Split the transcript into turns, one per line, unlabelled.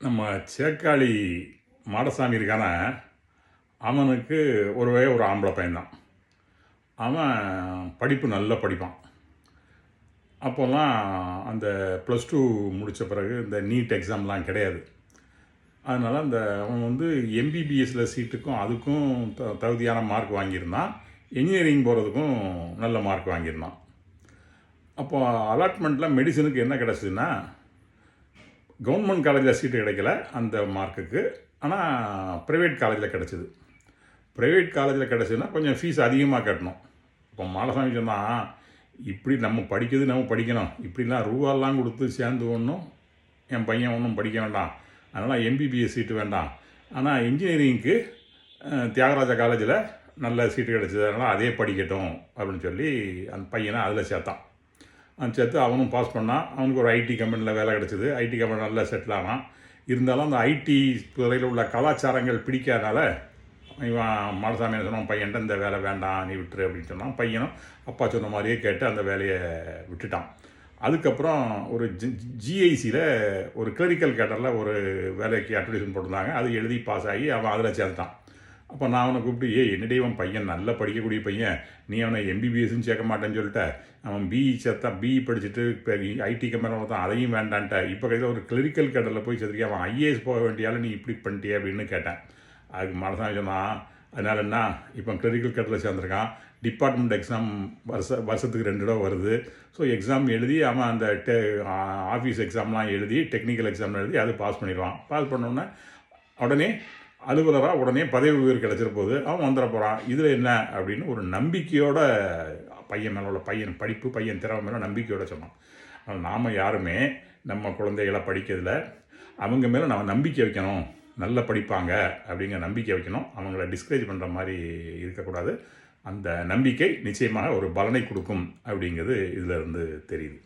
நம்ம சேக்காளி மாடசாமி இருக்கான, அவனுக்கு ஒரு ஆம்பளை பையன்தான். அவன் படிப்பு நல்லா படிப்பான். அப்போல்லாம் அந்த +2 முடித்த பிறகு இந்த நீட் எக்ஸாம்லாம் கிடையாது. அதனால் அவன் எம்பிபிஎஸ்சில் சீட்டுக்கும் அதுக்கும் தகுதியான மார்க் வாங்கியிருந்தான். இன்ஜினியரிங் போகிறதுக்கும் நல்ல மார்க் வாங்கியிருந்தான். அப்போ அலாட்மெண்ட்டில் மெடிசனுக்கு என்ன கிடச்சிதுன்னா, கவர்மெண்ட் காலேஜில் சீட்டு கிடைக்கல அந்த மார்க்குக்கு. ஆனால் ப்ரைவேட் காலேஜில் கிடச்சிது. ப்ரைவேட் காலேஜில் கிடச்சிதுன்னா கொஞ்சம் ஃபீஸ் அதிகமாக கட்டணும். இப்போ மாடசாமி சொன்னால், இப்படி நம்ம படிக்கிறது நம்ம படிக்கணும், இப்படிலாம் ரூபாலாம் கொடுத்து சேர்ந்து ஒன்றும் என் பையன் ஒன்றும் படிக்க வேண்டாம், அதனால் எம்பிபிஎஸ் சீட்டு வேண்டாம், ஆனால் இன்ஜினியரிங்க்கு தியாகராஜா காலேஜில் நல்ல சீட்டு கிடச்சிது, அதனால் அதே படிக்கட்டும் அப்படின்னு சொல்லி அந்த பையனை அதில் சேர்த்தான். சேர்த்து அவனும் பாஸ் பண்ணான். அவனுக்கு ஒரு ஐடி கம்பெனியில் வேலை கிடச்சிது. ஐடி கம்பெனி நல்லா செட்டில் ஆனான். இருந்தாலும் அந்த ஐடி துறையில் உள்ள கலாச்சாரங்கள் பிடிக்காதனால இவன் மாடசாமி என்ன சொன்னான், பையன்ட்ட இந்த வேலை வேண்டாம் நீ விட்டுரு அப்படின்னு சொன்னான். பையனும் அப்பா சொன்ன மாதிரியே கேட்டு அந்த வேலையை விட்டுட்டான். அதுக்கப்புறம் ஒரு ஜிஐசியில் ஒரு கிளரிக்கல் கேட்டரில் ஒரு வேலைக்கு அட்வர்டைஸ்மெண்ட் போட்டிருந்தாங்க. அது எழுதி பாஸ் ஆகி அவன் அதில் சேர்ந்துட்டான். அப்போ நான் அவனை கூப்பிட்டு, என்னடி இவன் பையன் நல்லா படிக்கக்கூடிய பையன், நீ அவனை எம்பிபிஎஸ்ன்னு சேர்க்க மாட்டேன்னு சொல்லிட்ட, அவன் பிஇ சேர்த்தான், பிஇ படிச்சுட்டு இப்போ ஐடி கம்பெனியில் தான் அதையும் வேண்டான்ட்ட, இப்போ கையில் ஒரு கிளரிக்கல் கேட்டரில் போய் சேர்த்துருக்கேன், அவன் ஐஏஎஸ் போக வேண்டியாலும் நீ இப்படி பண்ணிட்டியே அப்படின்னு கேட்டேன். அதுக்கு மாடசாமி சொன்னான், அதனால் என்ன, இப்போ கிளரிக்கல் கேட்டரில் சேர்ந்துருக்கான், டிபார்ட்மெண்ட் எக்ஸாம் வருஷத்துக்கு 2 தடவை வருது. ஸோ எக்ஸாம் எழுதி அவன் அந்த ஆஃபீஸ் எக்ஸாம்லாம் எழுதி டெக்னிக்கல் எக்ஸாம்லாம் எழுதி அது பாஸ் பண்ணிடுவான். பாஸ் பண்ணோன்னே உடனே அலுவலராக உடனே பதவி உயர்வு கிடச்சிட போது அவன் வந்துட போகிறான். இதில் என்ன அப்படின்னு ஒரு நம்பிக்கையோட பையன் மேலே உள்ள படிப்பு பையன் திறமை மேலே நம்பிக்கையோட சொன்னான். ஆனால் நாம் யாருமே நம்ம குழந்தைகளை படிக்கிறதுல அவங்க மேலே நம்ம நம்பிக்கை வைக்கணும், நல்லா படிப்பாங்க அப்படிங்கிற நம்பிக்கை வைக்கணும். அவங்கள டிஸ்கரேஜ் பண்ணுற மாதிரி இருக்கக்கூடாது. அந்த நம்பிக்கை நிச்சயமாக ஒரு பலனை கொடுக்கும் அப்படிங்கிறது இதில் இருந்து தெரியுது.